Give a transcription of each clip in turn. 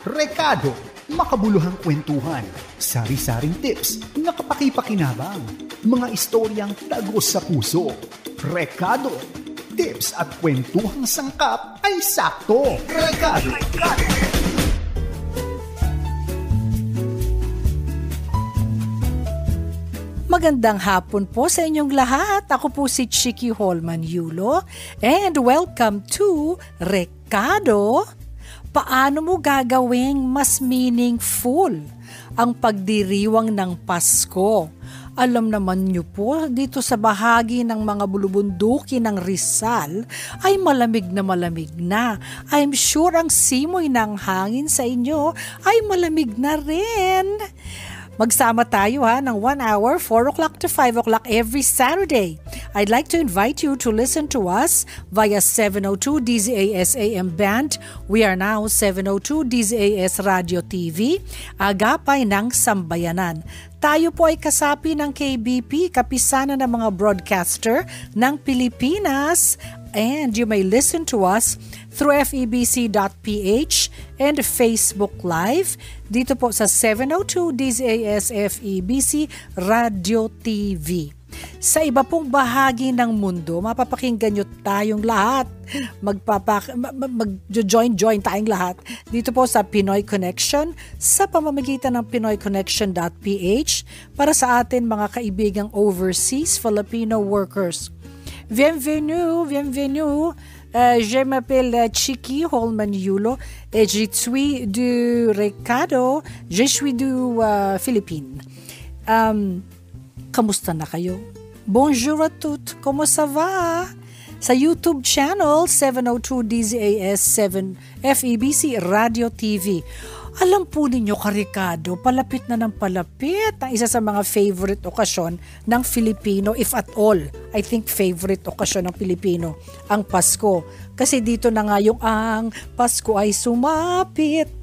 Rekado, makabuluhang kwentuhan, sari-saring tips na kapaki-pakinabang, mga istoryang tagos sa puso. Rekado, tips at kwentuhang sangkap ay sakto. Rekado. Magandang hapon po sa inyong lahat. Ako po si Chiki Holman Yulo and welcome to Rekado. Paano mo gagawing mas meaningful ang pagdiriwang ng Pasko? Alam naman niyo po, dito sa bahagi ng mga bulubunduki ng Rizal ay malamig na. I'm sure ang simoy ng hangin sa inyo ay malamig na rin. Magsama tayo ng 1 hour, 4 o'clock to 5 o'clock every Saturday. I'd like to invite you to listen to us via 702 DZAS AM band. We are now 702 DZAS Radio TV, agapay ng sambayanan. Tayo po ay kasapi ng KBP, kapisanan ng mga broadcaster ng Pilipinas. And you may listen to us through febc.ph and Facebook Live dito po sa 702 DZAS FEBC Radio TV. Sa iba pong bahagi ng mundo, mapapakinggan nyo tayong lahat. Mag-join tayong lahat dito po sa Pinoy Connection sa pamamagitan ng pinoyconnection.ph para sa atin mga kaibigang overseas Filipino workers. Bienvenue. Je m'appelle Chiki Holman Yulo et je suis du Rekado. Je suis du Philippines. Kamusta na kayo? Bonjour à toutes. Comment ça va? Sa YouTube channel 702 DZAS 7 FEBC Radio TV. Alam po ninyo, Karikado, palapit na ng palapit ang isa sa mga favorite okasyon ng Filipino, if at all, I think favorite okasyon ng Filipino, ang Pasko. Kasi dito na nga yung ang Pasko ay sumapit,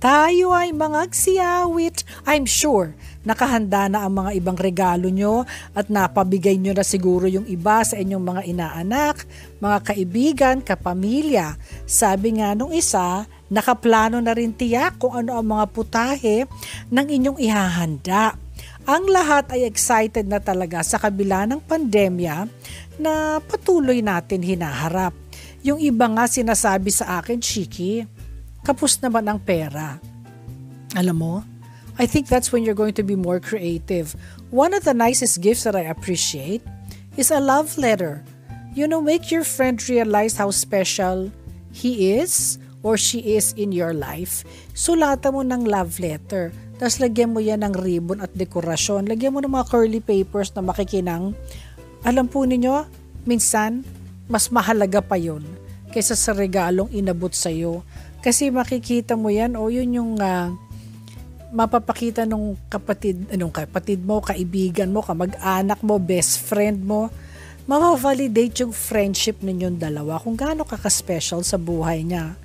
tayo ay mangagsiawit. I'm sure nakahanda na ang mga ibang regalo nyo at napabigay nyo na siguro yung iba sa inyong mga inaanak, mga kaibigan, kapamilya. Sabi nga nung isa, nakaplano na rin tiyak kung ano ang mga putahe ng inyong ihahanda. Ang lahat ay excited na talaga sa kabila ng pandemya na patuloy natin hinaharap. Yung iba nga sinasabi sa akin, Chiki, kapos naman ang pera. Alam mo, I think that's when you're going to be more creative. One of the nicest gifts that I appreciate is a love letter. You know, make your friend realize how special he is or she is in your life. Sulatan mo ng love letter. Tapos lagyan mo yan ng ribbon at dekorasyon. Lagyan mo ng mga curly papers na makikinang. Alam po ninyo, minsan, mas mahalaga pa yun kaysa sa regalong inabot sa'yo. Kasi makikita mo yan, yun yung mapapakita nung kapatid mo, kaibigan mo, kamag-anak mo, best friend mo. Mapavalidate yung friendship ninyong dalawa kung gaano kaka-special sa buhay niya.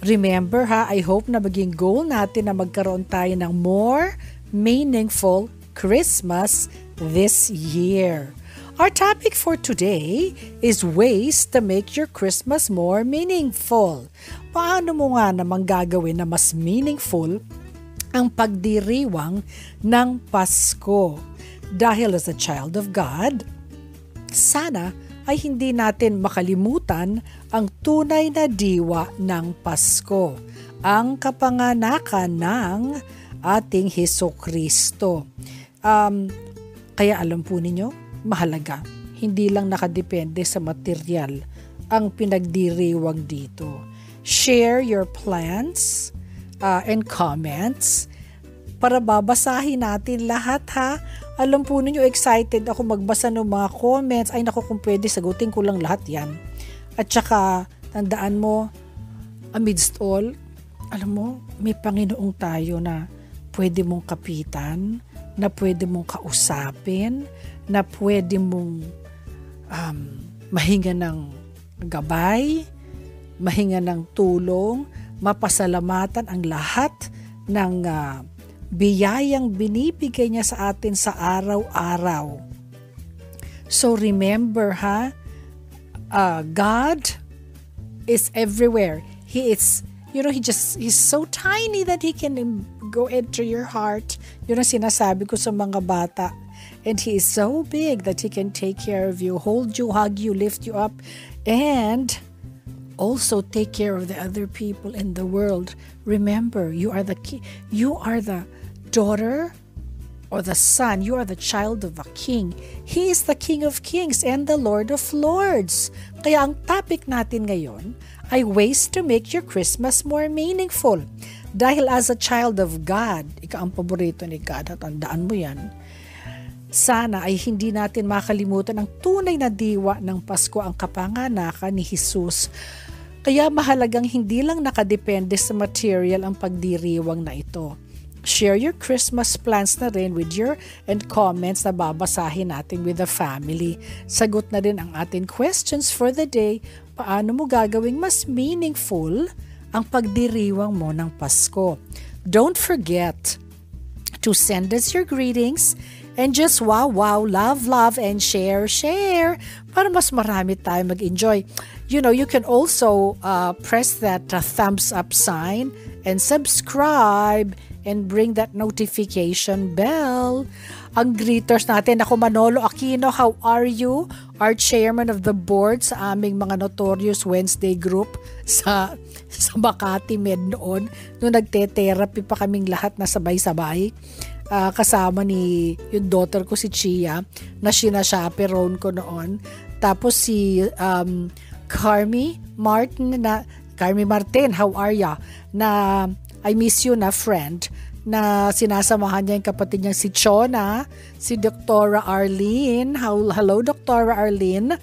Remember I hope na maging goal natin na magkaroon tayo ng more meaningful Christmas this year. Our topic for today is ways to make your Christmas more meaningful. Paano mo nga namang gagawin na mas meaningful ang pagdiriwang ng Pasko? Dahil as a child of God, sana ay hindi natin makalimutan ang tunay na diwa ng Pasko, ang kapanganakan ng ating Hesukristo. Kaya alam po ninyo, mahalaga, hindi lang nakadepende sa material ang pinagdiriwang dito. Share your plans and comments para babasahin natin lahat Alam po ninyo, excited ako magbasa ng mga comments. Ay naku, kung pwede, sagutin ko lang lahat yan. At saka, tandaan mo, amidst all, alam mo, may Panginoong tayo na pwede mong kapitan, na pwede mong kausapin, na pwede mong mahinga ng gabay, mahinga ng tulong, mapasalamatan ang lahat ng biyayang binibigay niya sa atin sa araw-araw. So remember God is everywhere. He he's so tiny that he can go into your heart. Yun ang sinasabi ko sa mga bata. And he is so big that he can take care of you, hold you, hug you, lift you up, and also take care of the other people in the world. Remember, you are the daughter or the son, you are the child of a king. He is the King of Kings and the Lord of Lords. Kaya ang topic natin ngayon ay ways to make your Christmas more meaningful. Dahil as a child of God, ikaw ang paborito ni God, at tandaan mo yan, sana ay hindi natin makalimutan ang tunay na diwa ng Pasko, ang kapanganakan ni Jesus. Kaya mahalagang hindi lang nakadepende sa material ang pagdiriwang na ito. Share your Christmas plans na rin with your and comments na babasahin natin with the family. Sagot na rin ang ating questions for the day. Paano mo gagawing mas meaningful ang pagdiriwang mo ng Pasko? Don't forget to send us your greetings and just wow, love, and share para mas marami tayo mag-enjoy. You can also press that thumbs up sign and subscribe and bring that notification bell. Ang greeters natin, ako Manolo Aquino, how are you? Our chairman of the board sa aming mga Notorious Wednesday group sa Makati Med noon. Noong nagte-therapy pa kaming lahat na sabay-sabay. Kasama ni yung daughter ko si Chia na sina-chaperone ko noon. Tapos si Carmi Martin, how are ya? Na I miss you na friend na sinasamahan niya yung kapatid niya si Chona, si Dr. Arlene. Hello Dr. Arlene.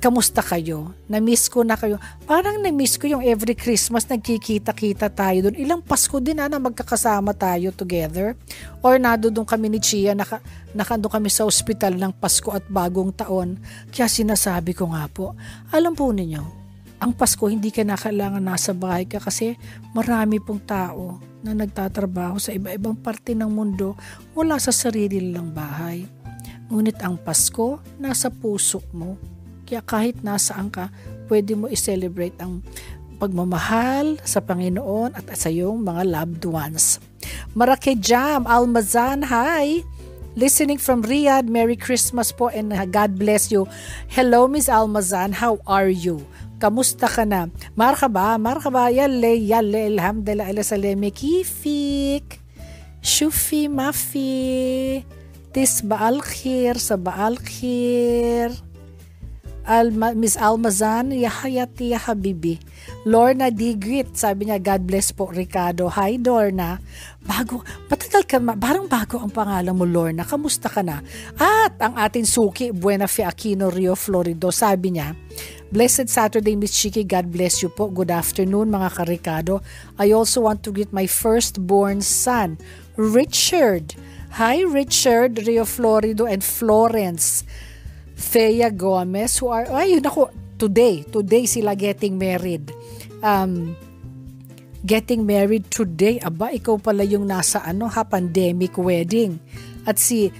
Kamusta kayo? Na-miss ko na kayo. Parang na-miss ko yung every Christmas nagkikita-kita tayo doon. Ilang Pasko din na magkakasama tayo together. Or doon kami ni Chia, nakando kami sa ospital ng Pasko at Bagong Taon. Kaya sinasabi ko nga po, alam po ninyo, ang Pasko hindi ka na kailangan nasa bahay ka kasi marami pong tao na nagtatrabaho sa iba-ibang parte ng mundo, wala sa sarili lang bahay. Ngunit ang Pasko, nasa puso mo. Kaya kahit nasaan ka, pwede mo i-celebrate ang pagmamahal sa Panginoon at sa iyong mga loved ones. Marake Jam, Almazan, hi! Listening from Riyadh, Merry Christmas po and God bless you. Hello Miss Almazan, how are you? Kamusta ka na? Marhaba, yale, alhamdulillah, ila saleme, kifik, shufi, mafi, tis baal khir, sa baal khir. Miss Almazan, yahayati ya habibi. Lorna Digrit, sabi niya, God bless po Ricardo. Hi Lorna. Patagal ka, parang bago ang pangalan mo Lorna. Kamusta ka na? At ang ating suki, Buena Fe Aquino Rio Florido, sabi niya, Blessed Saturday, Miss Chiki. God bless you po. Good afternoon, mga ka-Ricardo. I also want to greet my firstborn son, Richard. Hi, Richard, Rio Florido and Florence Thea Gomez, who are, today sila getting married. Getting married today. Aba, ikaw pala yung nasa pandemic wedding. At si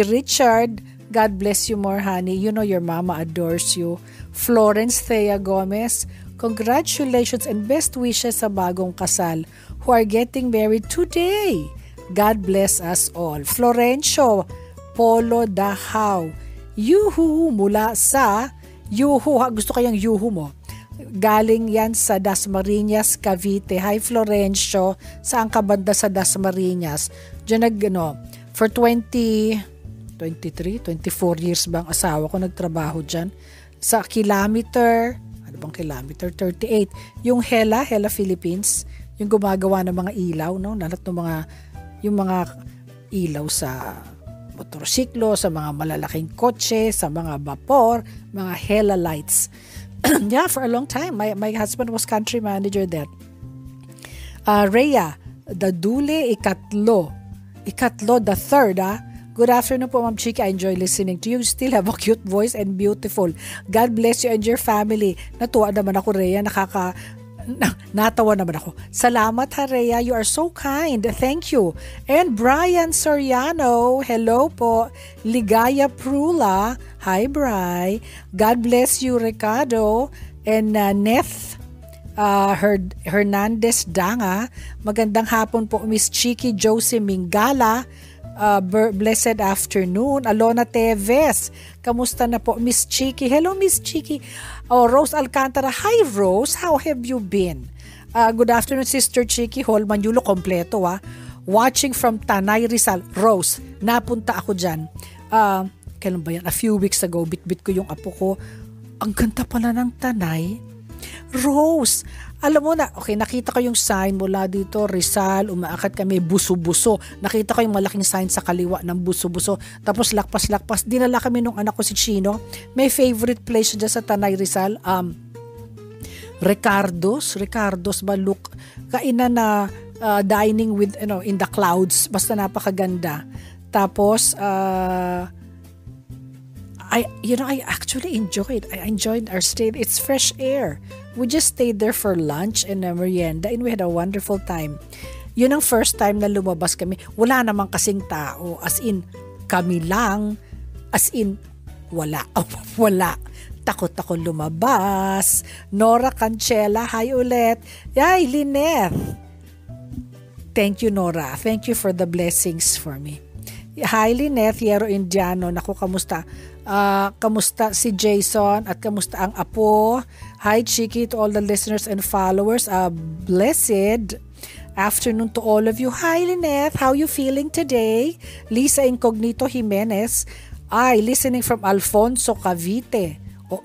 Richard, God bless you more, honey. You know your mama adores you. Florence Thea Gomez, congratulations and best wishes sa bagong kasal who are getting married today. God bless us all. Florencio Polo Dahaw, yuhu mula sa gusto kayang yuhu mo. Galing yan sa Dasmariñas, Cavite. Hi Florencio, saan ka banda sa Dasmariñas? Diyan for 24 years bang asawa ko nagtrabaho dyan. Sa kilometer, ano bang kilometer? 38. Yung Hela Philippines, yung gumagawa ng mga ilaw, lahat ng yung mga ilaw sa motorsiklo, sa mga malalaking kotse, sa mga vapor, mga Hela lights. Yeah, for a long time. My husband was country manager there. Rhea, Dadule, ikatlo, the third, Good afternoon po, Ma'am Chiki. I enjoy listening to you. You still have a cute voice and beautiful. God bless you and your family. Natuwa naman ako, Rhea. Natawa naman ako. Salamat ha, Rhea. You are so kind. Thank you. And Brian Soriano, hello po. Ligaya Prula, hi Bri. God bless you, Ricardo. And Neth Hernandez Danga. Magandang hapon po, Miss Chiki Josie Mingala. Blessed afternoon. Alona Teves, kamusta na po, Miss Chiki? Hello, Miss Chiki. Rose Alcantara. Hi, Rose. How have you been? Good afternoon, Sister Chiki. Holman Yulo, kompleto Watching from Tanay Rizal. Rose, napunta ako dyan. Kailan ba yan? A few weeks ago, bit-bit ko yung apo ko. Ang ganda pala ng Tanay. Rose, alam mo na, okay, nakita ko yung sign mula dito, Rizal, umaakat kami, buso-buso. Nakita ko yung malaking sign sa kaliwa ng buso-buso. Tapos lakpas-lakpas, dinala kami nung anak ko si Chino. May favorite place dyan sa Tanay Rizal. Ricardo's ba, look, kainan na dining with, in the clouds. Basta napakaganda. Tapos, I actually enjoyed. I enjoyed our stay. It's fresh air. We just stayed there for lunch and a merienda and we had a wonderful time. Yun ang first time na lumabas kami. Wala namang kasing tao. As in, kami lang. As in, wala. Wala. Takot ako lumabas. Nora Cancela, hi ulit. Yay, Lynette. Thank you, Nora. Thank you for the blessings for me. Hi, Lynette, Yero Indiano. Naku, kamusta? Kamusta si Jason at kamusta ang apo? Hi, Chiki, to all the listeners and followers. Blessed afternoon to all of you. Hi, Lynette. How you feeling today? Lisa Incognito Jimenez. Listening from Alfonso, Cavite.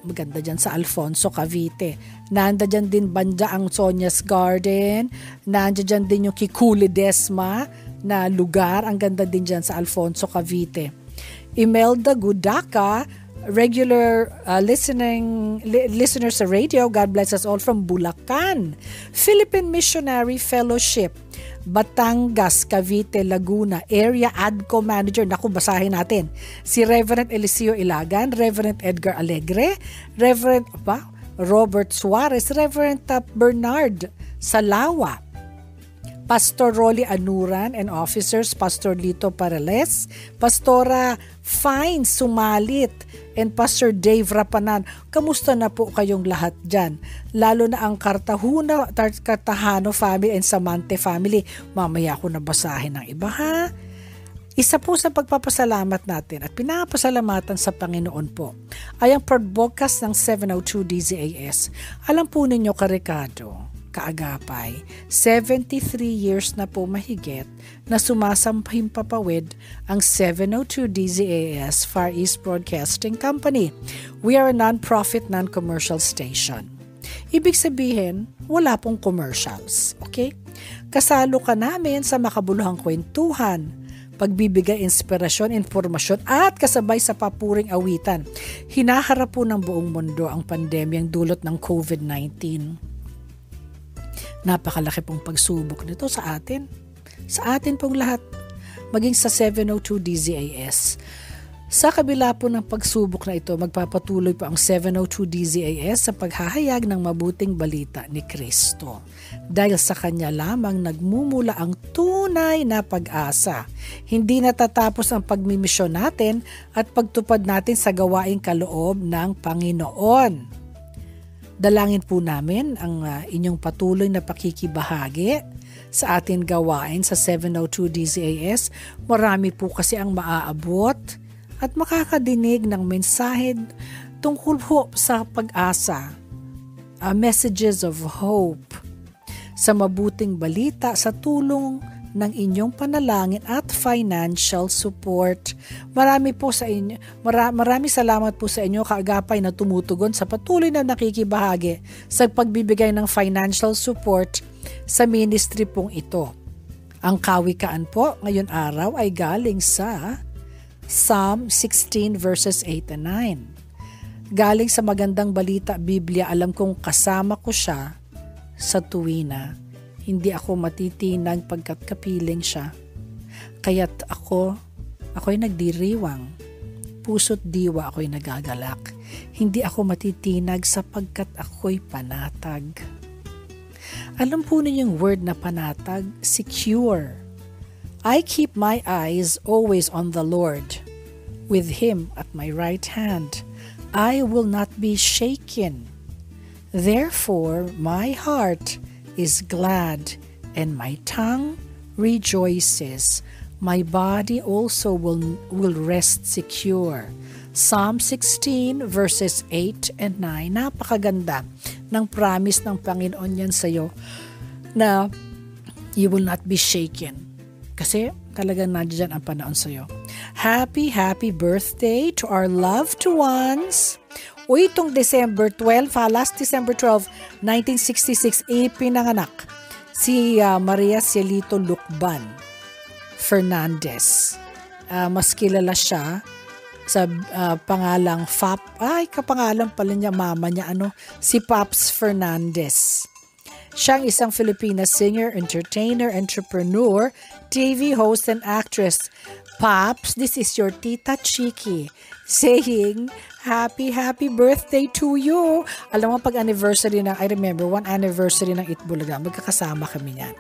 Maganda dyan sa Alfonso, Cavite. Nanda dyan din banda ang Sonia's Garden. Nanda dyan din yung Kikuli Desma na lugar. Ang ganda din dyan sa Alfonso, Cavite. Imelda Gudaka, regular listener sa radio. God bless us all from Bulacan. Philippine Missionary Fellowship, Batangas, Cavite, Laguna, Area ADCO Manager. Naku, basahin natin. Si Reverend Eliseo Ilagan, Reverend Edgar Alegre, Reverend Robert Suarez, Reverend Bernard Salawa, Pastor Rolly Anuran and officers, Pastor Lito Pareles, Pastora Fine Sumalit, and Pastor Dave Rapanan. Kamusta na po kayong lahat dyan? Lalo na ang Cartahano family and Samante family. Mamaya ko nabasahin ng iba, ha? Isa po sa pagpapasalamat natin at pinapasalamatan sa Panginoon po ay ang podcast ng 702 DZAS. Alam po ninyo, Ricardo, kaagapay, 73 years na po mahigit na sumasampahing papawid ang 702 DZAS Far East Broadcasting Company. We are a non-profit, non-commercial station. Ibig sabihin, wala pong commercials. Okay? Kasalo ka namin sa makabuluhang kwentuhan, pagbibigay inspirasyon, informasyon at kasabay sa papuring awitan. Hinaharap po ng buong mundo ang pandemyang dulot ng COVID-19. Napakalaki pong pagsubok nito sa atin. Sa atin pong lahat, maging sa 702 DZAS. Sa kabila po ng pagsubok na ito, magpapatuloy po ang 702 DZAS sa paghahayag ng mabuting balita ni Kristo. Dahil sa Kanya lamang nagmumula ang tunay na pag-asa. Hindi natatapos ang pagmimisyon natin at pagtupad natin sa gawaing kaloob ng Panginoon. Dalangin po namin ang inyong patuloy na pakikibahagi sa ating gawain sa 702 DZAS. Marami po kasi ang maaabot at makakadinig ng mensahe tungkol po sa pag-asa. Messages of hope, sa mabuting balita, sa tulong ng inyong panalangin at financial support. Marami po sa inyo, marami salamat po sa inyo, kaagapay, na tumutugon sa patuloy na nakikibahagi sa pagbibigay ng financial support sa ministry pong ito. Ang kawikaan po ngayon araw ay galing sa Psalm 16 verses 8 and 9. Galing sa Magandang Balita Biblia, alam kong kasama ko siya sa tuwina. Hindi ako matitinag pagkat kapiling siya. Kaya't ako'y nagdiriwang. Puso't diwa ako'y nagagalak. Hindi ako matitinag sapagkat ako'y panatag. Alam po ninyong word na panatag? Secure. I keep my eyes always on the Lord. With Him at my right hand, I will not be shaken. Therefore, my heart is glad, and my tongue rejoices. My body also will rest secure. Psalm 16 verses 8 and 9. Napakaganda ng promise ng Panginoon yan sa'yo na you will not be shaken. Kasi talagang nandiyan ang panahon sa'yo. Happy birthday to our loved ones. O itong December 12, last December 12, 1966, ipinanganak si Maria Cielito Lucban Fernandez. Mas kilala siya sa pangalang kapangalan pala niya, mama niya, si Pops Fernandez. Siya ang isang Filipina singer, entertainer, entrepreneur, TV host, and actress. Pops, this is your Tita Chiki saying, happy birthday to you. Alam mo, pag anniversary I remember, one anniversary ng Itbulaga, magkakasama kami niyan.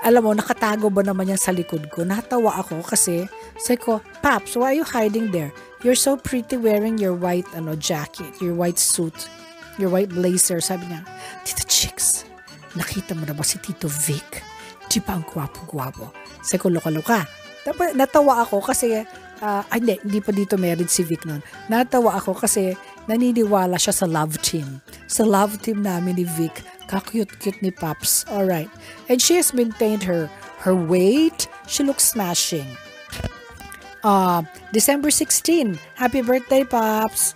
Alam mo, nakatago ba naman yan sa likod ko? Natawa ako kasi, sabi ko, Pops, why are you hiding there? You're so pretty wearing your white jacket, your white suit, your white blazer. Sabi niya, Tita Chicks, nakita mo na ba si Tito Vic? Di ba ang gwapo-gwapo? Sabi ko, loka-loka. Natawa ako kasi, hindi pa dito married si Vic noon. Natawa ako kasi naniniwala siya sa love team. Sa love team namin ni Vic. Kakute-cute ni Pops. Alright. And she has maintained her weight. She looks smashing. December 16. Happy birthday, Pops.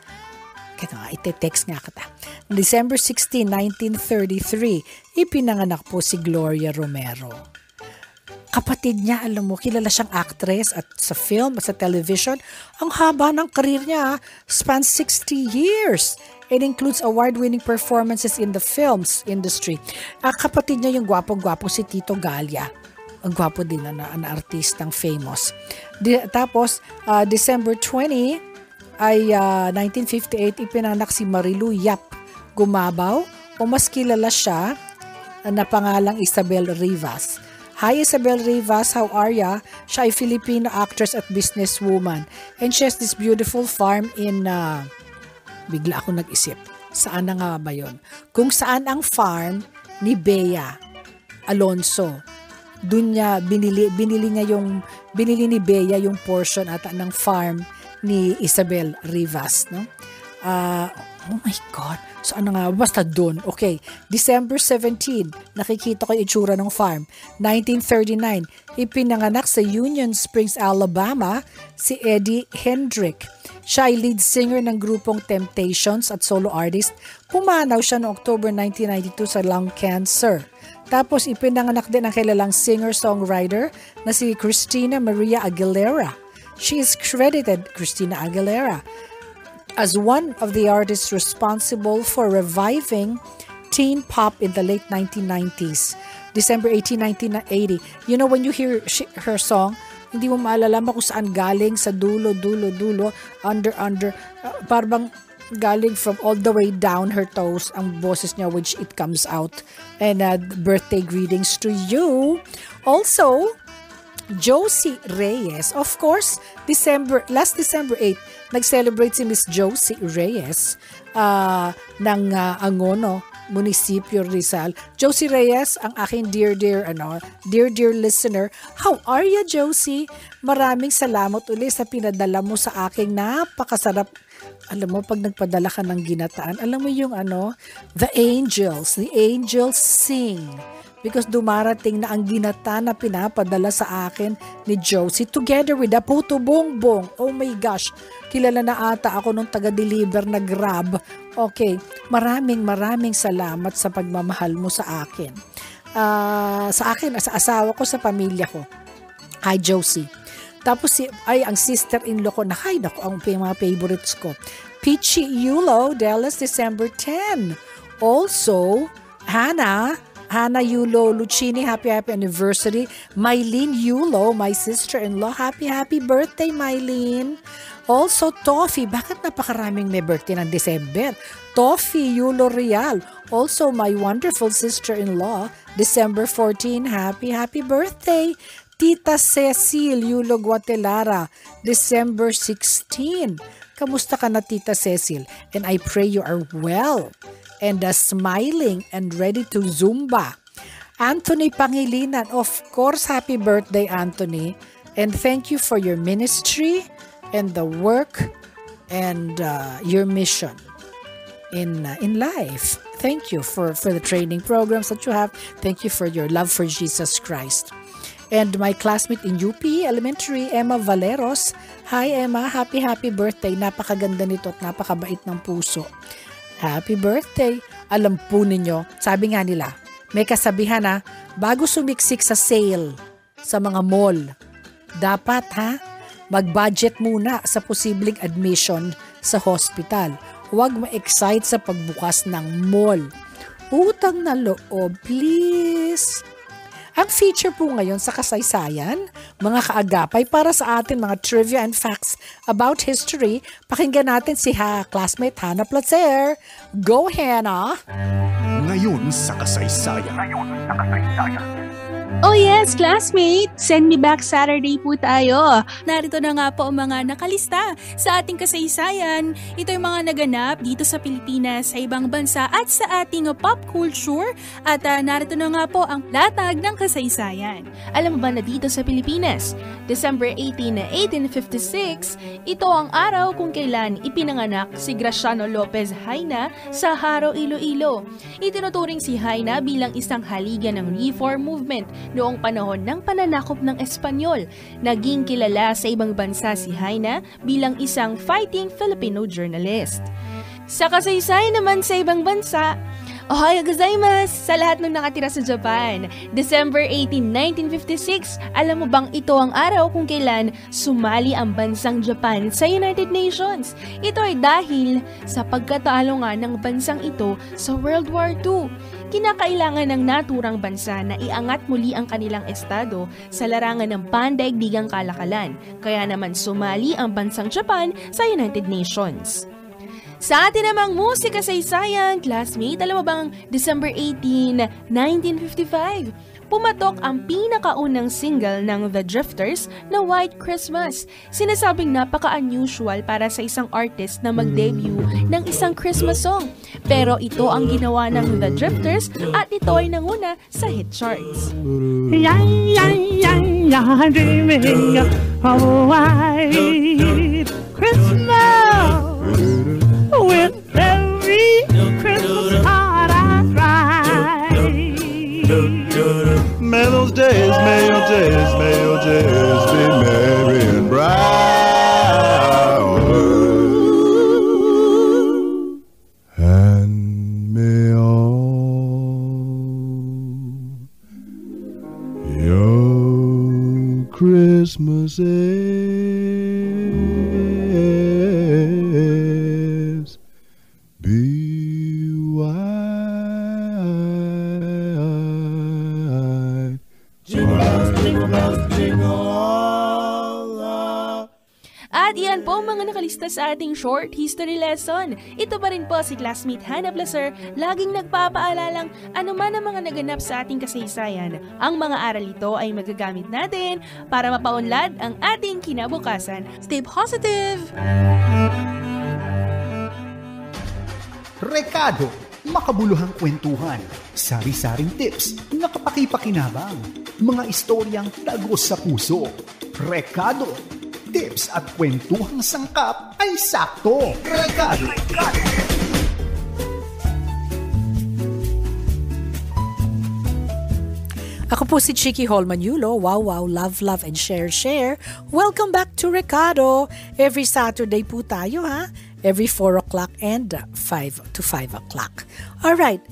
Kaya nga, ite-text nga kita. December 16, 1933, ipinanganak po si Gloria Romero. Kapatid niya, alam mo, kilala siyang actress at sa film at sa television. Ang haba ng career niya, spans 60 years. It includes award-winning performances in the films industry. Kapatid niya yung gwapong-gwapo si Tito Galia. Ang gwapo din na artistang famous. Tapos, December 20 ay 1958, ipinanak si Marilu Yap Gumabaw o mas kilala siya na pangalang Isabel Rivas. Hi Isabel Rivas, how are ya? Siya ay Filipino actress at businesswoman. And she has this beautiful farm in, bigla ako nag-isip, saan na nga ba yun? Kung saan ang farm ni Bea Alonso. Doon niya, binili ni Bea yung portion ata ng farm ni Isabel Rivas. No? Oh my God. So ano nga, basta doon. Okay, December 17, nakikita ko yung itsura ng farm. 1939, ipinanganak sa Union Springs, Alabama, si Eddie Hendrick. Siya ay lead singer ng grupong Temptations at solo artist. Pumanaw siya noong October 1992 sa lung cancer. Tapos ipinanganak din ang kilalang singer-songwriter na si Christina Maria Aguilera. She is credited, Christina Aguilera, as one of the artists responsible for reviving teen pop in the late 1990s. December 18, 1980. You know, when you hear her song, hindi mo maalala kung saan galing, sa dulo, under, parang galing from all the way down her toes, ang boses niya which it comes out. And birthday greetings to you. Also, Josie Reyes, of course, last December 8, nag-celebrate si Miss Josie Reyes ng Angono, Munisipyo Rizal. Josie Reyes, ang aking dear listener. How are you, Josie? Maraming salamat ulit sa pinadala mo sa aking napakasarap. Alam mo, pag nagpadala ka ng ginataan, alam mo yung the angels sing. Because dumarating na ang ginata na pinapadala sa akin ni Josie together with the Puto Bongbong. Oh my gosh, kilala na ata ako nung taga-deliver na Grab. Okay, maraming salamat sa pagmamahal mo sa akin. Sa akin, sa asawa ko, sa pamilya ko. Hi Josie. Tapos ang sister-in-law ko, ang mga favorites ko. Peachy Yulo, Dallas, December 10. Also, Hannah Yulo Lucchini, happy anniversary. Mylene Yulo, my sister-in-law, happy birthday, Mylene. Also, Toffee, bakit napakaraming may birthday ng December? Toffee Yulo Real, also my wonderful sister-in-law, December 14, happy birthday. Tita Cecil Yulo Guatelara, December 16. Kamusta ka na, Tita Cecil? And I pray you are well. and smiling and ready to Zumba. Anthony Pangilinan, of course, happy birthday, Anthony. And thank you for your ministry and the work and your mission in life. Thank you for the training programs that you have. Thank you for your love for Jesus Christ. And my classmate in UP Elementary, Emma Valeros. Hi Emma, happy birthday. Napakaganda nito at napakabait ng puso. Happy birthday. Alam po ninyo, sabi nga nila, may kasabihan bago sumiksik sa sale sa mga mall, dapat mag-budget muna sa posibleng admission sa hospital. Huwag ma-excite sa pagbukas ng mall. Utang na loob, please. Ang feature po ngayon sa kasaysayan, mga kaagapay para sa atin mga trivia and facts about history, pakinggan natin si classmate Hannah Placer. Go, Hannah! Ngayon sa kasaysayan. Oh yes, classmate! Send me back Saturday po tayo. Narito na nga po ang mga nakalista sa ating kasaysayan. Ito yung mga naganap dito sa Pilipinas, sa ibang bansa at sa ating pop culture. At narito na nga po ang latag ng kasaysayan. Alam mo ba na dito sa Pilipinas, December 18, 1856, ito ang araw kung kailan ipinanganak si Graciano Lopez Haina sa Haro, Iloilo. Itinuturing si Haina bilang isang haligan ng Reform Movement noong panahon ng pananakop ng Espanyol. Naging kilala sa ibang bansa si Haina bilang isang fighting Filipino journalist. Sa kasaysayan naman sa ibang bansa, Ohayo gozaimasu sa lahat ng nakatira sa Japan. December 18, 1956, alam mo bang ito ang araw kung kailan sumali ang bansang Japan sa United Nations? Ito ay dahil sa pagkatalo nga ng bansang ito sa World War II. Kinakailangan ng naturang bansa na iangat muli ang kanilang estado sa larangan ng pandaigdigang kalakalan. Kaya naman sumali ang bansang Japan sa United Nations. Sa atin namang musika saysayan, classmate, alam mo bang December 18, 1955, pumatok ang pinakaunang single ng The Drifters na White Christmas. Sinasabing napaka-unusual para sa isang artist na mag-debut ng isang Christmas song. Pero ito ang ginawa ng The Drifters at ito ay nanguna sa hit charts. I'm dreaming of a white Christmas. With every Christmas card I write. May those days, may your days be merry and bright. And may all your Christmases be white. Jingle bells, jingle all the... At iyan po ang mga nakalista sa ating short history lesson. Ito pa rin po si classmate Hannah Placer, laging nagpapaalalang anuman ang mga naganap sa ating kasaysayan. Ang mga aral ito ay magagamit natin para mapaunlad ang ating kinabukasan. Stay positive! Rekado, makabuluhang kwentuhan, sari-saring tips na kapaki-pakinabang, mga istoryang tagos sa puso. Rekado, tips at kwentuhang sangkap ay sakto. Rekado. Ako po si Chicky Holmanyulo. Wow, love, and share. Welcome back to Rekado. Every Saturday po tayo, Every 4 o'clock and 5 to 5 o'clock. Alright,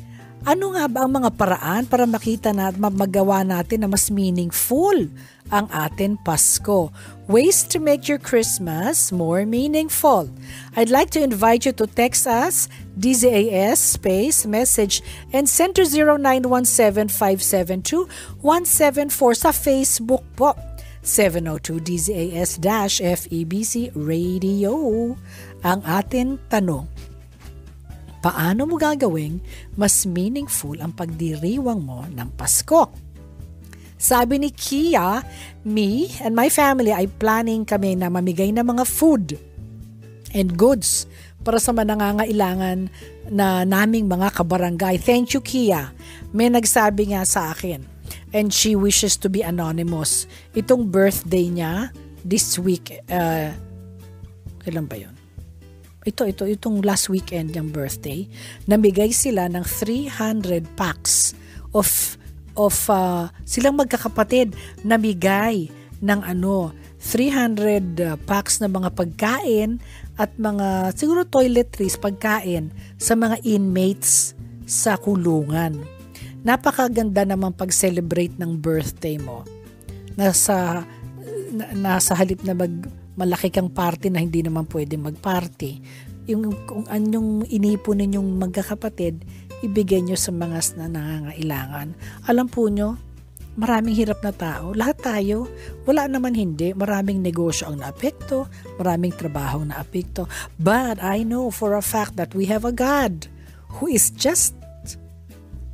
ano nga ba ang mga paraan para makita na at magawa natin na mas meaningful ang ating Pasko? Ways to make your Christmas more meaningful. I'd like to invite you to text us, DZAS space message and send to 0917-572-174 sa Facebook po. 702 DZAS-FEBC Radio. Ang atin tanong, paano mo gagawing mas meaningful ang pagdiriwang mo ng Pasko? Sabi ni Kia, me and my family ay planning kami na mamigay ng mga food and goods para sa mga nangangailangan naming mga kabarangay. Thank you, Kia. May nagsabi nga sa akin, and she wishes to be anonymous. Itong birthday niya this week, kailan ba yun? Itong last weekend yung birthday, namigay sila ng 300 packs of silang magkakapatid, namigay ng 300 packs na mga pagkain at mga siguro toiletries, pagkain sa mga inmates sa kulungan. Napakaganda naman pag-celebrate ng birthday mo. Nasa halip na malaki kang party na hindi naman pwede mag-party. Kung anyong inipon ninyong magkakapatid, ibigay nyo sa mga nangangailangan. Alam po nyo, maraming hirap na tao. Lahat tayo, wala naman hindi. Maraming negosyo ang naapekto, maraming trabaho ang naapekto. But I know for a fact that we have a God who is just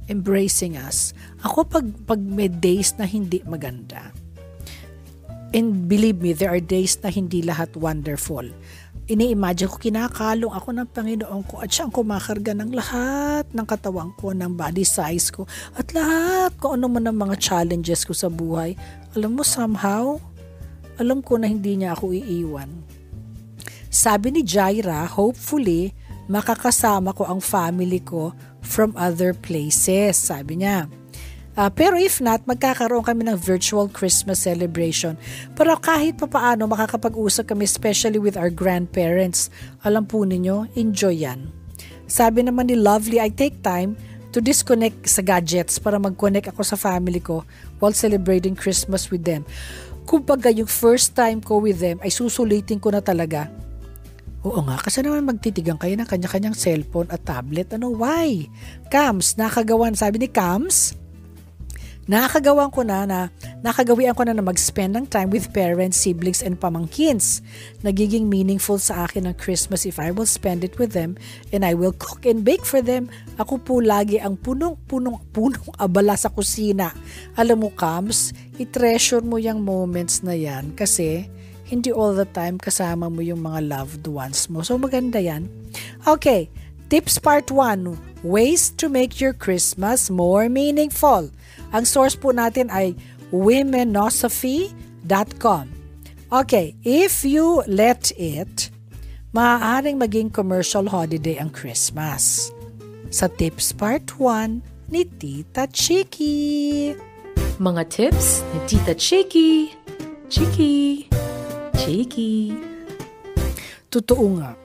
embracing us. Ako pag may days na hindi maganda, and believe me, there are days na hindi lahat wonderful. Ini-imagine ko, kinakalong ako ng Panginoon ko at siyang kumakarga ng lahat ng katawan ko, ng body size ko, at lahat kung ano man ang mga challenges ko sa buhay. Alam mo, somehow, alam ko na hindi niya ako iiwan. Sabi ni Jaira, hopefully, makakasama ko ang family ko from other places. Sabi niya. Pero if not, magkakaroon kami ng virtual Christmas celebration. Pero kahit papaano makakapag-usap kami, especially with our grandparents. Alam po ninyo, enjoy yan. Sabi naman ni Lovely, I take time to disconnect sa gadgets para mag-connect ako sa family ko while celebrating Christmas with them. Kumbaga, yung first time ko with them ay susulitin ko na talaga. Oo nga, kasi naman magtitigang kayo ng kanya-kanyang cellphone at tablet. Why? Kams, nakagawan, sabi ni Kams, nakagawian ko na mag-spend ng time with parents, siblings, and pamangkins. Nagiging meaningful sa akin ang Christmas if I will spend it with them and I will cook and bake for them. Ako po lagi ang punong abala sa kusina. Alam mo, Kams, i-treasure mo yung moments na yan kasi hindi all the time kasama mo yung mga loved ones mo. So maganda yan. Okay, tips part 1, ways to make your Christmas more meaningful. Ang source po natin ay womenosophy.com. Okay, if you let it, maaaring maging commercial holiday ang Christmas. Sa tips part 1 ni Tita Chiki. Mga tips ni Tita Chiki. Chiki. Chiki. Totoo nga.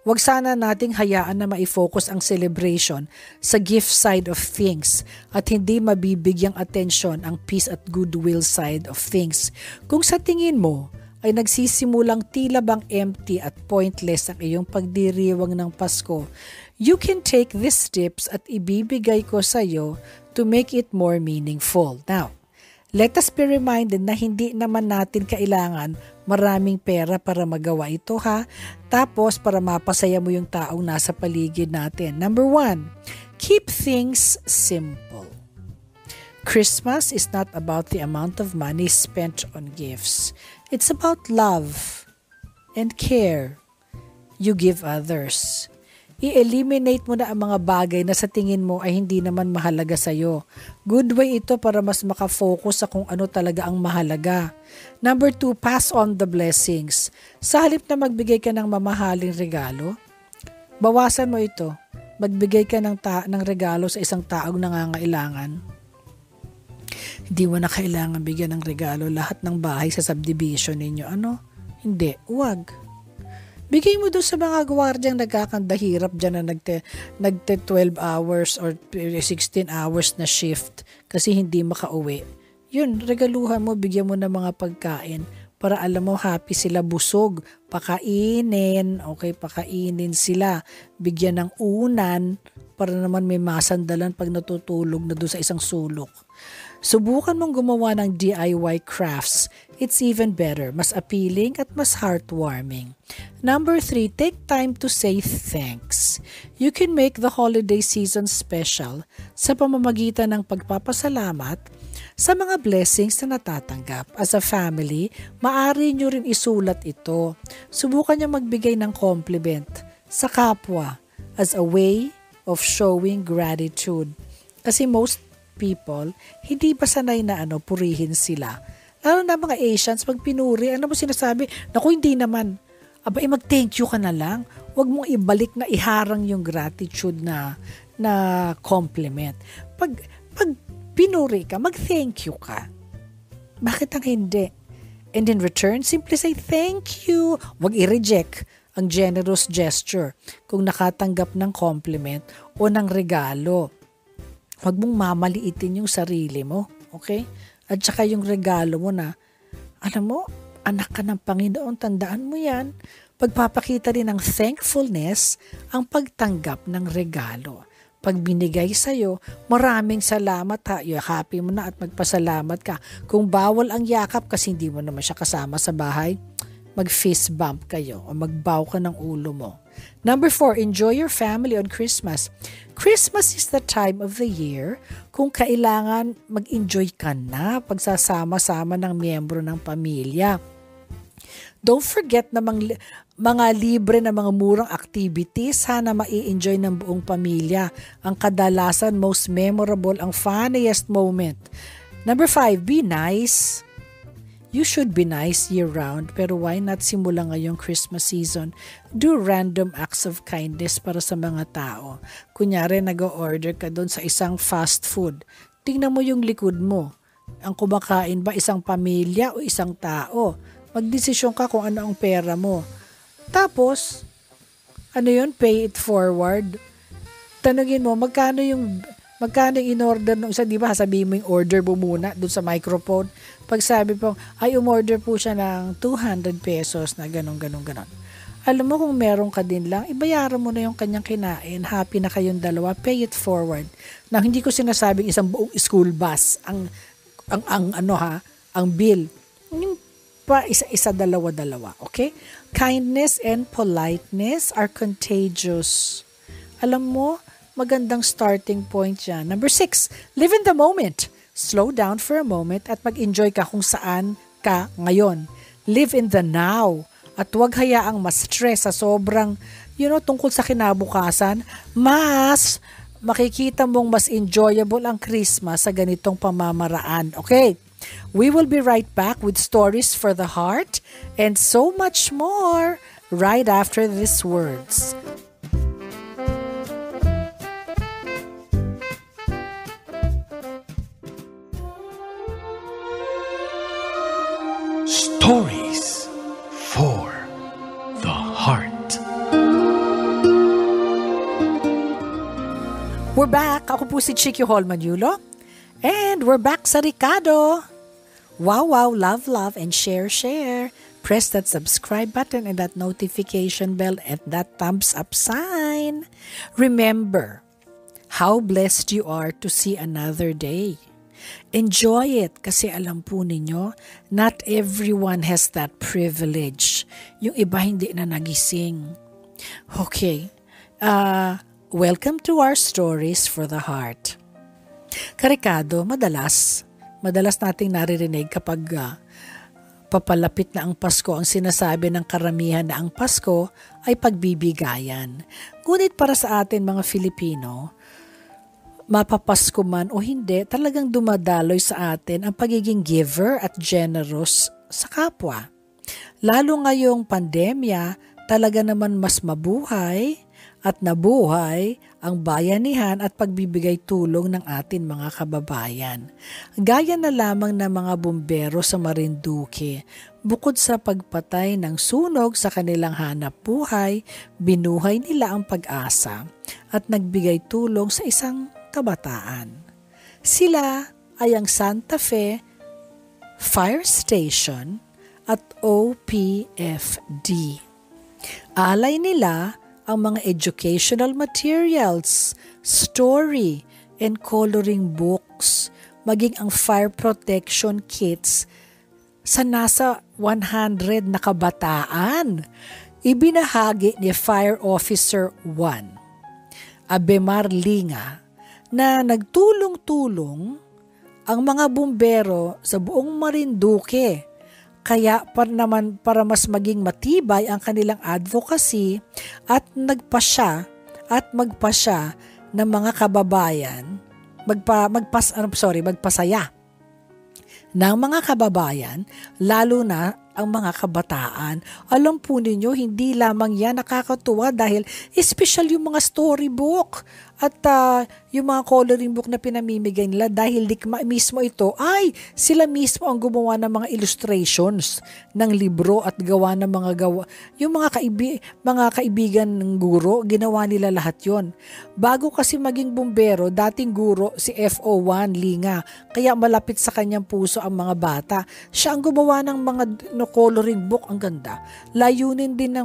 Huwag sana nating hayaan na mai-focus ang celebration sa gift side of things at hindi mabibigyang atensyon ang peace at goodwill side of things. Kung sa tingin mo ay nagsisimulang tila bang empty at pointless ang iyong pagdiriwang ng Pasko, you can take these tips at ibibigay ko sa iyo to make it more meaningful. Now, let us be reminded na hindi naman natin kailangan maraming pera para magawa ito ha. Tapos para mapasaya mo yung taong nasa paligid natin. Number 1, keep things simple. Christmas is not about the amount of money spent on gifts. It's about love and care you give others. I-eliminate mo na ang mga bagay na sa tingin mo ay hindi naman mahalaga sa'yo. Good way ito para mas makafocus sa kung ano talaga ang mahalaga. Number 2, pass on the blessings. Sa halip na magbigay ka ng mamahaling regalo, bawasan mo ito. Magbigay ka ng regalo sa isang taong nangangailangan. Hindi mo na kailangan bigyan ng regalo lahat ng bahay sa subdivision ninyo. Hindi, huwag. Bigay mo doon sa mga gwardyang nagkakandahirap dyan na nagte 12 hours or 16 hours na shift kasi hindi makauwi. Yun, regaluhan mo, bigyan mo ng mga pagkain para alam mo happy sila, busog. Pakainin, okay, pakainin sila. Bigyan ng unan para naman may masandalan pag natutulog na doon sa isang sulok. Subukan mong gumawa ng DIY crafts. It's even better, mas appealing at mas heartwarming. Number 3, take time to say thanks. You can make the holiday season special sa pamamagitan ng pagpapasalamat sa mga blessings na natatanggap. As a family, maaari nyo rin isulat ito. Subukan nyo magbigay ng compliment sa kapwa as a way of showing gratitude. Kasi most people, hindi ba sanay na purihin sila? Lalo na mga Asians, pag pinuri, ano mo sinasabi? Naku, hindi naman. Aba, mag-thank you ka na lang. Huwag mong ibalik na iharang yung gratitude na compliment. Pag pinuri ka, mag-thank you ka. Bakit ang hindi? And in return, simply say thank you. Huwag i-reject ang generous gesture kung nakatanggap ng compliment o ng regalo. Huwag mong mamaliitin yung sarili mo. Okay? At saka yung regalo mo na, alam mo, anak ka ng Panginoon, tandaan mo yan. Pagpapakita rin ng thankfulness ang pagtanggap ng regalo. Pag binigay sa'yo, maraming salamat ha. Happy mo na at magpasalamat ka. Kung bawal ang yakap kasi hindi mo naman siya kasama sa bahay, mag-fist bump kayo o magbow ka ng ulo mo. Number 4, enjoy your family on Christmas. Christmas is the time of the year kung kailangan mag-enjoy ka na pagsasama-sama ng miyembro ng pamilya. Don't forget na mga libre na mga murang activities, sana mai-enjoy ng buong pamilya. Ang kadalasan, most memorable, ang funniest moment. Number 5, be nice. You should be nice year-round, pero why not simula ngayong Christmas season? Do random acts of kindness para sa mga tao. Kunyari, nag-order ka doon sa isang fast food. Tingnan mo yung likod mo. Ang kumakain ba isang pamilya o isang tao? Magdesisyon ka kung ano ang pera mo. Tapos, pay it forward. Tanungin mo, magkano yung in-order ng isa, di ba? Sabihin mo yung order mo muna doon sa microphone. Pag sabi po, ay umorder po siya ng 200 pesos na ganon. Alam mo kung meron ka din lang, ibayaran mo na yung kanyang kinain. Happy na kayong dalawa, pay it forward. Now, hindi ko sinasabing isang buong school bus ang bill. Yung pa isa-isa, dalawa-dalawa, okay? Kindness and politeness are contagious. Alam mo, magandang starting point yan. Number 6, live in the moment. Slow down for a moment at mag-enjoy ka kung saan ka ngayon. Live in the now. At huwag hayaang ma-stress sa sobrang, tungkol sa kinabukasan, mas makikita mong mas enjoyable ang Christmas sa ganitong pamamaraan. Okay? We will be right back with stories for the heart and so much more right after these words. Stories for the heart. We're back. Ako po si Chicky Holmanulo. And we're back sa Ricardo. Wow, love, and share. Press that subscribe button and that notification bell and that thumbs up sign. Remember how blessed you are to see another day. Enjoy it kasi alam po ninyo, not everyone has that privilege. Yung iba hindi na nagising. Okay, welcome to our stories for the heart. Karikado, madalas nating naririnig kapag papalapit na ang Pasko, ang sinasabi ng karamihan na ang Pasko ay pagbibigayan. Ngunit para sa atin mga Filipino, mapapasko man o hindi, talagang dumadaloy sa atin ang pagiging giver at generous sa kapwa. Lalo ngayong pandemya, talaga naman mas mabuhay at nabuhay ang bayanihan at pagbibigay tulong ng atin mga kababayan. Gaya na lamang ng mga bumbero sa Marinduque, bukod sa pagpatay ng sunog sa kanilang hanap buhay, binuhay nila ang pag-asa at nagbigay tulong sa isang kabataan. Sila ay ang Santa Fe Fire Station at OPFD. Alay nila ang mga educational materials, story, and coloring books, maging ang fire protection kits sa nasa 100 na kabataan. Ibinahagi ni Fire Officer 1, Abemar Linga, na nagtulong-tulong ang mga bumbero sa buong Marinduque. Kaya para mas maging matibay ang kanilang advocacy at magpasya ng mga kababayan, magpasaya ng mga kababayan, lalo na ang mga kabataan. Alam po ninyo, hindi lamang yan nakakatuwa dahil special yung mga storybook at yung mga coloring book na pinamimigay nila dahil mismo ito ay sila mismo ang gumawa ng mga illustrations ng libro at gawa ng yung mga kaibigan ng guro, ginawa nila lahat yon. Bago kasi maging bumbero, dating guro si FO1 Linga, kaya malapit sa kanyang puso ang mga bata. Siya ang gumawa ng mga coloring book, ang ganda. Layunin din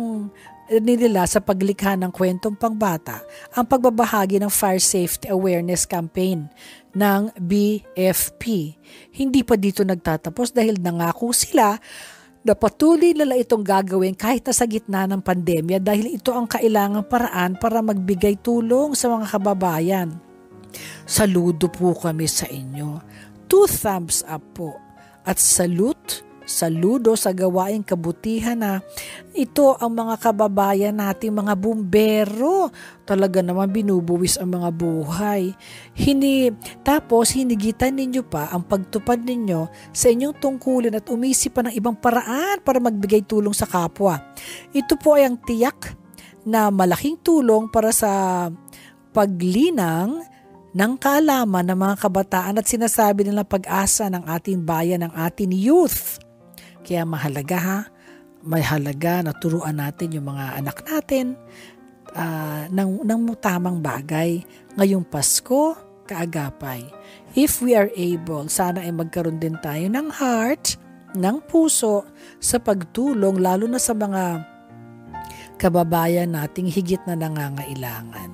nila sa paglikha ng kwentong pangbata ang pagbabahagi ng Fire Safety Awareness Campaign ng BFP. Hindi pa dito nagtatapos dahil nangako sila na patuloy nila itong gagawin kahit na sa gitna ng pandemya dahil ito ang kailangang paraan para magbigay tulong sa mga kababayan. Saludo po kami sa inyo. 2 thumbs up po at saludo sa gawaing kabutihan na ito ang mga kababayan nating mga bumbero. Talaga naman binubuwis ang mga buhay. Tapos hinigitan ninyo pa ang pagtupad ninyo sa inyong tungkulin at umisip pa ng ibang paraan para magbigay tulong sa kapwa. Ito po ay ang tiyak na malaking tulong para sa paglinang ng kaalaman ng mga kabataan at sinasabi nilang pag-asa ng ating bayan, ng ating youth. Kaya mahalaga na turuan natin yung mga anak natin ng tamang bagay. Ngayong Pasko, kaagapay. If we are able, sana ay magkaroon din tayo ng heart, ng puso sa pagtulong lalo na sa mga kababayan nating higit na nangangailangan.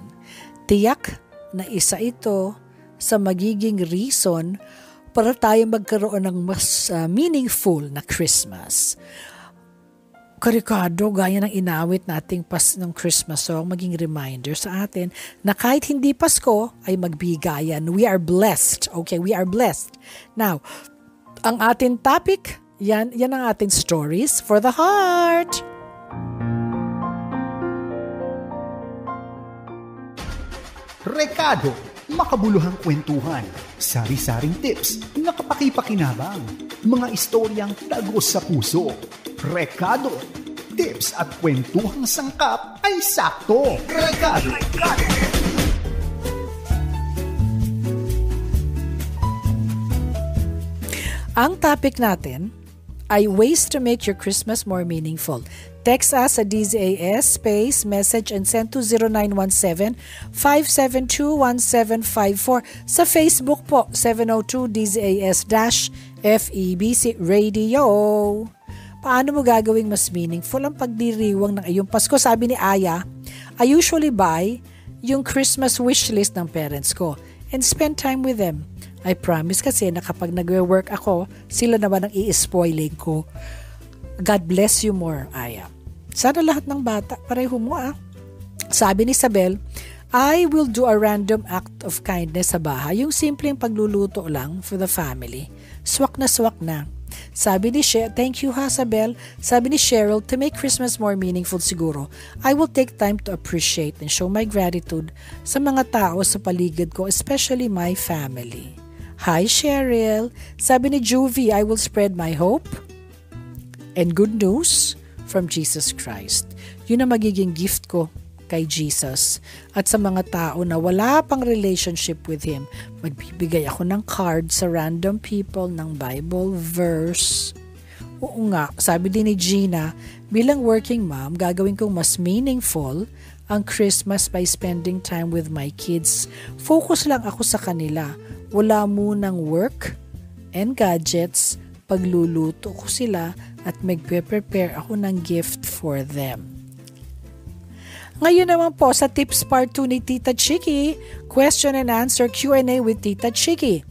Tiyak na isa ito sa magiging reason para tayo magkaroon ng mas meaningful na Christmas. Karikado, gaya ng inawit nating ng Christmas song, maging reminder sa atin na kahit hindi Pasko ay magbigayan. We are blessed. Okay, we are blessed. Now, ang ating topic, yan ang ating stories for the heart. Rekado, makabuluhang kwentuhan, sari-saring tips na kapaki-pakinabang, mga istoryang tagos sa puso. Rekado, tips at kwentuhang sangkap ay sakto. Rekado. Ang topic natin ay ways to make your Christmas more meaningful. Text us sa DZAS space message and send to 0917-572-1754. Sa Facebook po, 702 DZAS-FEBC Radio. Paano mo gagawing mas meaningful ang pagdiriwang ng iyong Pasko? Sabi ni Aya, I usually buy yung Christmas wish list ng parents ko and spend time with them. I promise kasi na kapag nagwe-work ako, sila naman ang i-spoiling ko. God bless you more, Aya. Sana lahat ng bata, pareho mo Sabi ni Isabel, I will do a random act of kindness sa bahay. Yung simpleng pagluluto lang for the family. Swak na. Sabi ni thank you Isabel. Sabi ni Cheryl, to make Christmas more meaningful siguro, I will take time to appreciate and show my gratitude sa mga tao sa paligid ko, especially my family. Hi Cheryl. Sabi ni Juvie, I will spread my hope and good news from Jesus Christ. Yun ang magiging gift ko kay Jesus. At sa mga tao na wala pang relationship with Him, magbibigay ako ng card sa random people ng Bible verse. Oo nga, sabi din ni Gina, bilang working mom, gagawin kong mas meaningful ang Christmas by spending time with my kids. Focus lang ako sa kanila. Wala munang work and gadgets. Pagluluto ko sila at magpe-prepare ako ng gift for them. Ngayon naman po sa Tips Part 2 ni Tita Chiki, Question and Answer Q&A with Tita Chiki.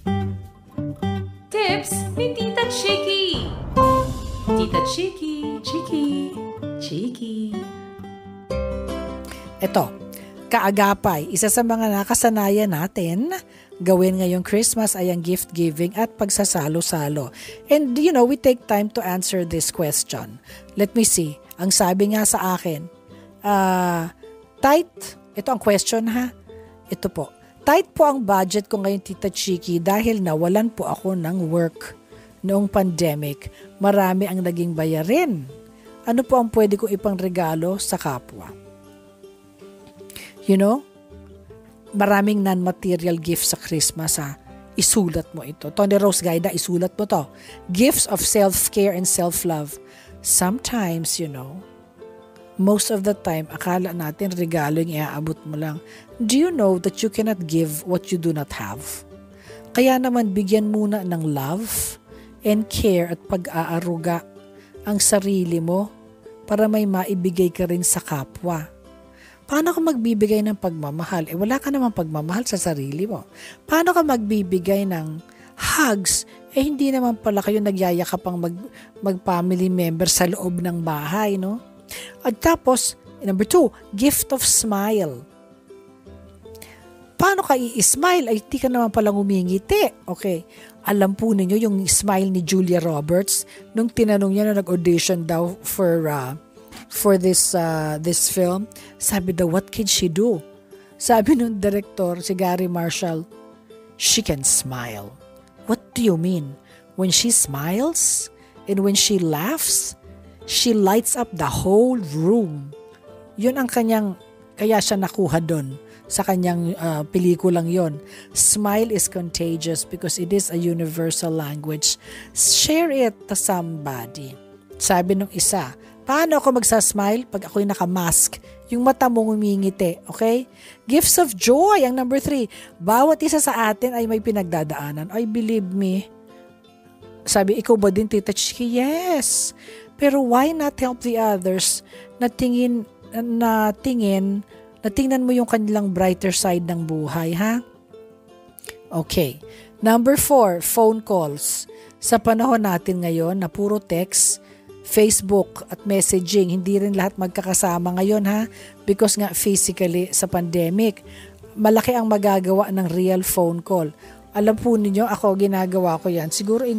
Tips ni Tita Chiki. Tita Chiki, Chiki. Ito, kaagapay, isa sa mga nakasanayan natin gawin ngayong Christmas ay ang gift giving at pagsasalo-salo. And we take time to answer this question. Let me see. Ang sabi nga sa akin, ito ang question ha. Ito po, tight po ang budget ko ngayon, Tita Chiki, dahil nawalan po ako ng work noong pandemic. Marami ang naging bayarin. Ano po ang pwede ko ipangregalo sa kapwa? You know, maraming non-material gifts sa Christmas ha. Isulat mo ito. Tony Rose Gaida, isulat mo to. Gifts of self-care and self-love. Sometimes, you know, most of the time, akala natin regalo yung iaabot mo lang. Do you know that you cannot give what you do not have? Kaya naman bigyan muna ng love and care at pag-aaruga ang sarili mo para may maibigay ka rin sa kapwa. Paano ka magbibigay ng pagmamahal? Wala ka namang pagmamahal sa sarili mo. Paano ka magbibigay ng hugs? Hindi naman pala kayo nagyayakapang mag-family member sa loob ng bahay, no? At tapos, number 2, gift of smile. Paano ka i-smile? Ay, di ka naman palang umingiti. Okay. Alam po ninyo yung smile ni Julia Roberts nung tinanong niya na nag-audition daw for this film. Sabi daw, what can she do? Sabi nung director, si Gary Marshall, she can smile. What do you mean? When she smiles and when she laughs, she lights up the whole room. Yun ang kaya siya nakuha doon sa kanyang pelikulang yon. Smile is contagious because it is a universal language. Share it to somebody. Sabi nung isa, paano ako magsasmile pag ako'y nakamask? Yung mata mong umingiti, okay? Gifts of joy, ang number 3. Bawat isa sa atin ay may pinagdadaanan. I believe me. Sabi, ikaw ba din, Tita Chiki? Yes. Pero why not help the others na tingnan mo yung kanilang brighter side ng buhay, ha? Okay. Number 4, phone calls. Sa panahon natin ngayon na puro text, Facebook at messaging, hindi rin lahat magkakasama ngayon, ha? Because nga physically sa pandemic, malaki ang magagawa ng real phone call. Alam po ninyo, ako ginagawa ko yan. Siguro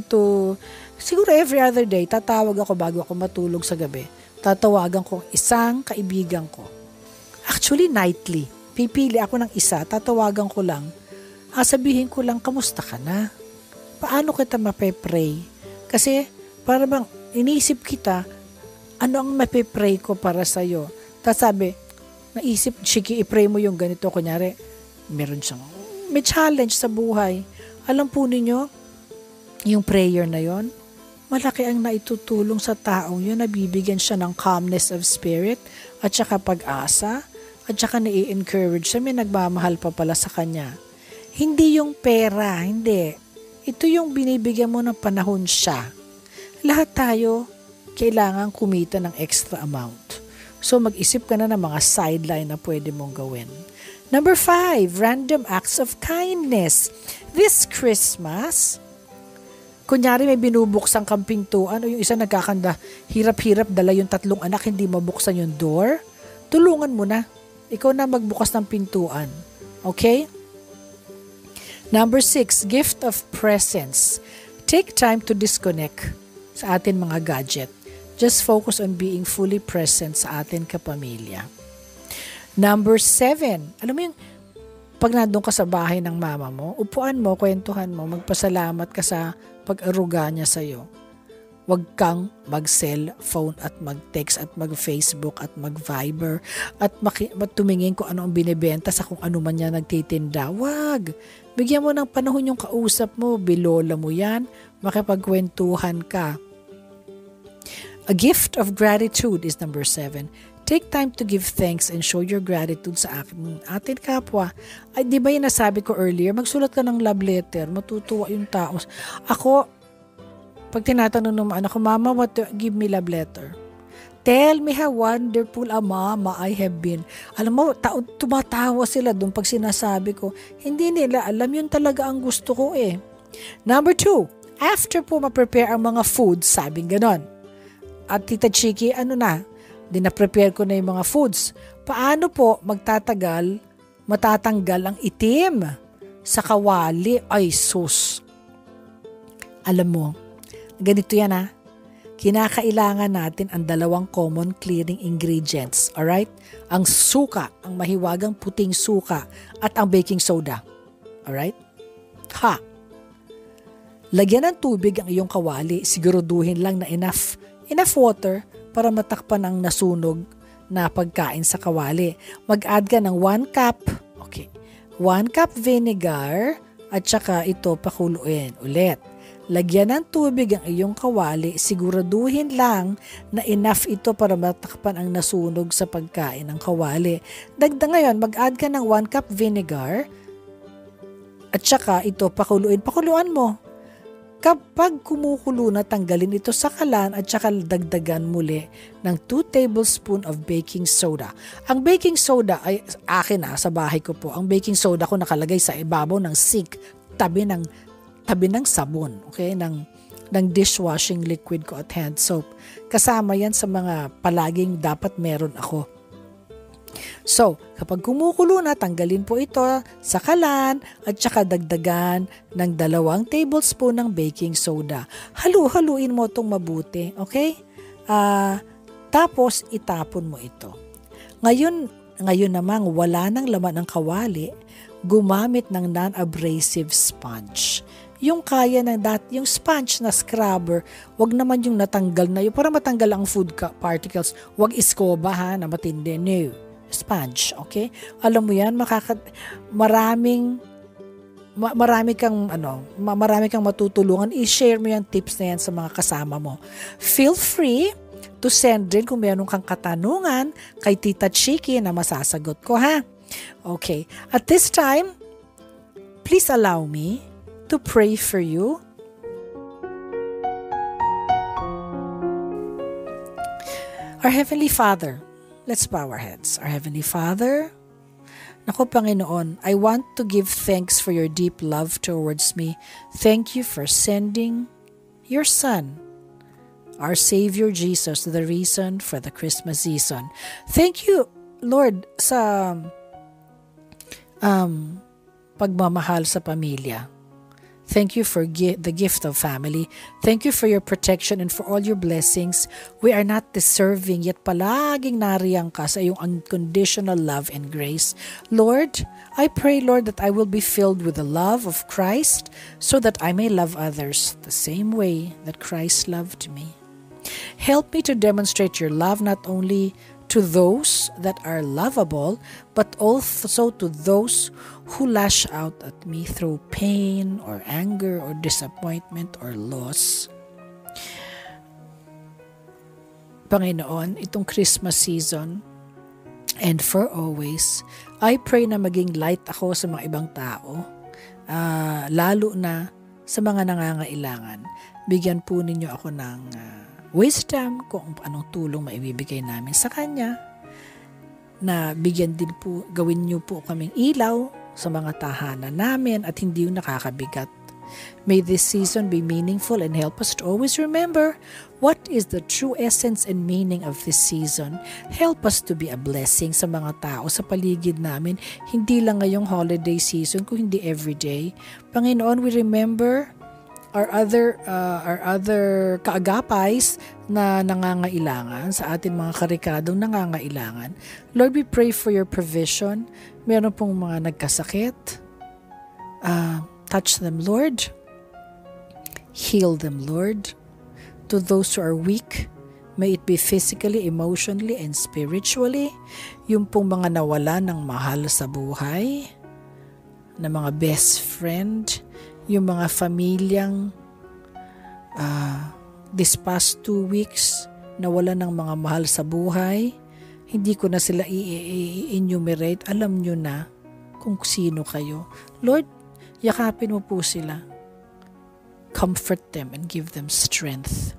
every other day, tatawag ako bago ako matulog sa gabi. Tatawagan ko isang kaibigan ko. Actually, nightly. Pipili ako ng isa, tatawagan ko lang. Sabihin ko lang, kamusta ka na? Paano kita mapepray? Kasi, para bang inisip kita, ano ang mapepray ko para sa'yo? Tapos sabi, naisip, Chiki, ipray mo yung ganito. Kunyari, may challenge sa buhay. Alam po ninyo, yung prayer na yon, malaki ang naitutulong sa taong yun, nabibigyan siya ng calmness of spirit at saka pag-asa at saka nai-encourage siya, may nagmamahal pa pala sa kanya. Hindi yung pera, hindi. Ito yung binibigyan mo ng panahon siya. Lahat tayo kailangan kumita ng extra amount. So mag-isip ka na ng mga sideline na pwede mong gawin. Number 5, random acts of kindness. This Christmas, kunyari may binubuksan kang pintuan o yung isa nagkakanda, hirap-hirap dala yung 3 anak, hindi mabuksan yung door, tulungan mo na. Ikaw na magbukas ng pintuan. Okay? Number 6, gift of presence. Take time to disconnect sa atin mga gadget. Just focus on being fully present sa atin kapamilya. Number 7, alam mo yung pag nandun ka sa bahay ng mama mo, upuan mo, kwentuhan mo, magpasalamat ka sa pag-aruga niya sa'yo. Huwag kang mag-cellphone at mag-text at mag-Facebook at mag-Viber at tumingin kung ano ang binibenta sa kung ano man niya nagtitinda. Wag! Bigyan mo ng panahon yung kausap mo, bilola mo yan, makipagkwentuhan ka. A gift of gratitude is number 7. Take time to give thanks and show your gratitude sa atin kapwa. Ay, di ba yung nasabi ko earlier, magsulat ka ng love letter, matutuwa yung tao. Ako, pag tinatanong naman ako, Mama, give me love letter. Tell me how wonderful a mama I have been. Alam mo, tumatawa sila doon pag sinasabi ko. Hindi nila alam, yun talaga ang gusto ko eh. Number 2, after po ma-prepare ang mga foods, sabing ganon. At Tita Chiki, na-prepare ko na yung mga foods. Paano po matatanggal ang itim sa kawali? Ay, sus. Alam mo, ganito yan kinakailangan natin ang dalawang common clearing ingredients. Alright? Ang suka, ang mahiwagang puting suka, at ang baking soda. Alright? Lagyan ng tubig ang iyong kawali. Siguraduhin lang na enough water para matakpan ang nasunog na pagkain sa kawali. Mag-add ka ng 1 cup. Okay. 1 cup vinegar at saka ito pakuluin ulit. Lagyan ng tubig ang iyong kawali. Siguraduhin lang na enough ito para matakpan ang nasunog sa pagkain ng kawali. Ngayon, mag-add ka ng 1 cup vinegar at saka ito pakuluan mo. Kapag kumukulo na, tanggalin ito sa kalan at saka dagdagan muli ng 2 tablespoon of baking soda. Ang baking soda ay akin sa bahay ko po. Ang baking soda ko nakalagay sa ibabaw ng sink, tabi ng sabon, okay? Ng dishwashing liquid ko at hand soap. Kasama yan sa mga palaging dapat meron ako. So, kapag kumukulo na, tanggalin po ito sa kalan at saka dagdagan ng 2 tablespoon ng baking soda. Halu-haluin mo itong mabuti, okay? Tapos, itapon mo ito. Ngayon namang wala nang laman ng kawali, gumamit ng non-abrasive sponge. Yung kaya yung sponge na scrubber, wag naman yung natanggal na yun, para matanggal ang food particles. Wag iskoba na matindi, no. Sponge, okay? Alam mo yan, marami kang matutulungan. I-share mo yung tips na yan sa mga kasama mo. Feel free to send din kung meron kang katanungan kay Tita Chiki na masasagot ko, ha? Okay. At this time, please allow me to pray for you. Our Heavenly Father, let's bow our heads. Our Heavenly Father, Naku Panginoon, I want to give thanks for your deep love towards me. Thank you for sending your Son, our Savior Jesus, the reason for the Christmas season. Thank you, Lord, sa pagmamahal sa pamilya. Thank you for the gift of family. Thank you for your protection and for all your blessings. We are not deserving, yet palaging nariyang ka sa iyong unconditional love and grace. Lord, I pray, Lord, that I will be filled with the love of Christ so that I may love others the same way that Christ loved me. Help me to demonstrate your love not only to those that are lovable, but also to those who lash out at me through pain or anger or disappointment or loss. Panginoon, itong Christmas season and for always, I pray na maging light ako sa mga ibang tao, lalo na sa mga nangangailangan. Bigyan po ninyo ako ng wisdom kung anong tulong maibibigay namin sa Kanya, na bigyan din po, gawin niyo po kaming ilaw sa mga tahanan namin at hindi yung nakakabigat. May this season be meaningful and help us to always remember what is the true essence and meaning of this season. Help us to be a blessing sa mga tao sa paligid namin, hindi lang ngayong holiday season, kung hindi everyday. Panginoon, we remember our other kaagapais na nangangailangan, sa atin mga karikadong nangangailangan. Lord, we pray for your provision. Meron pong mga nagkasakit. Touch them, Lord. Heal them, Lord. To those who are weak, may it be physically, emotionally, and spiritually. Yung pong mga nawala ng mahal sa buhay, na mga best friend, yung mga familyang this past 2 weeks nawala ng mga mahal sa buhay, hindi ko na sila i-enumerate. Alam nyo na kung sino kayo. Lord, yakapin mo po sila. Comfort them and give them strength.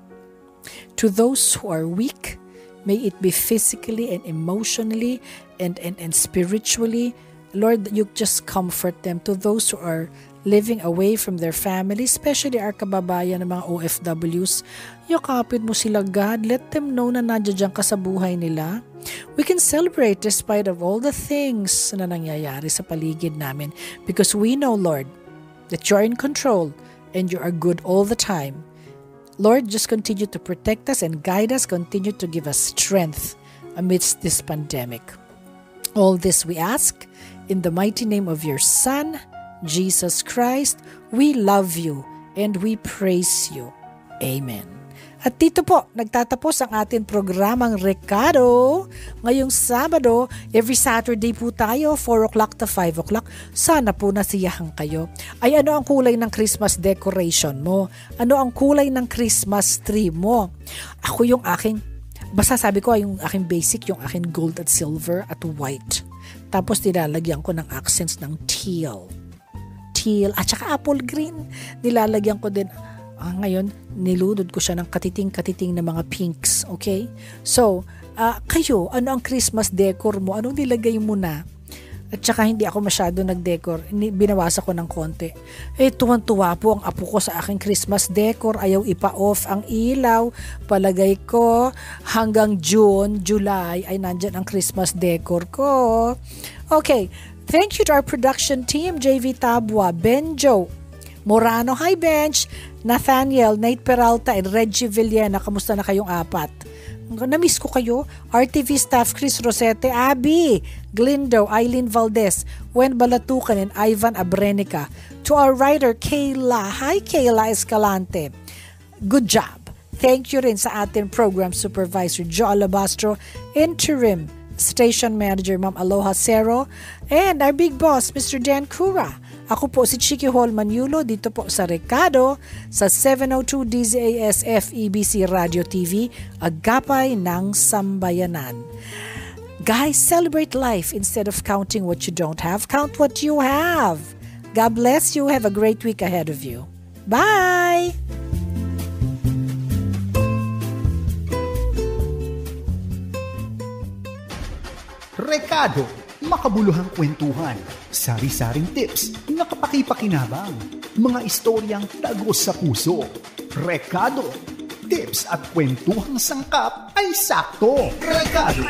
To those who are weak, may it be physically and emotionally and spiritually, Lord, you just comfort them. To those who are living away from their family, especially our kababayan ng mga OFWs, yakapin mo sila, God. Let them know na nandiyan ka sa buhay nila. We can celebrate despite of all the things na nangyayari sa paligid namin, because we know, Lord, that you're in control and you are good all the time. Lord, just continue to protect us and guide us, continue to give us strength amidst this pandemic. All this we ask in the mighty name of your Son, Jesus Christ. We love you and we praise you. Amen. At dito po, nagtatapos ang ating programang Recado. Ngayong Sabado, every Saturday po tayo, 4 o'clock to 5 o'clock. Sana po nasiyahan kayo. Ay, ano ang kulay ng Christmas decoration mo? Ano ang kulay ng Christmas tree mo? Ako yung aking, basta sabi ko, yung aking basic, yung aking gold at silver at white. Tapos nilalagyan ko ng accents ng teal at saka apple green. Nilalagyan ko din, ngayon, niludod ko siya ng katiting-katiting na mga pinks. Okay? So, kayo, ano ang Christmas decor mo? Anong nilagay mo na? At saka hindi ako masyado nag-decor. Binawasa ko ng konti. Tuwan-tuwa po ang apo ko sa aking Christmas decor. Ayaw ipa-off ang ilaw. Palagay ko hanggang June, July ay nandyan ang Christmas decor ko. Okay. Thank you to our production team, JV Tabua, Benjo, Morano, hi Bench, Nathaniel, Nate Peralta, and Reggie Villena. Kamusta na kayong apat? Namiss ko kayo. RTV staff, Chris Rosete, Abby, Glindo, Eileen Valdez, Wen Balatucan, and Ivan Abrenica. To our writer, Kayla. Hi Kayla Escalante. Good job. Thank you rin sa ating program supervisor, Joe Alabastro, interim station manager, Ma'am Aloha Cero, and our big boss, Mr. Dan Cura. Ako po si Chiki Hall Maniulo dito po sa Recado sa 702 DZAS FEBC Radio TV, Agapay ng Sambayanan. Guys, celebrate life instead of counting what you don't have. Count what you have. God bless you. Have a great week ahead of you. Bye! Recado, makabuluhang kwentuhan, sari-saring tips na kapaki-pakinabang, mga istoryang tagos sa puso. Recado, tips at kwentuhang sangkap ay sakto. Recado.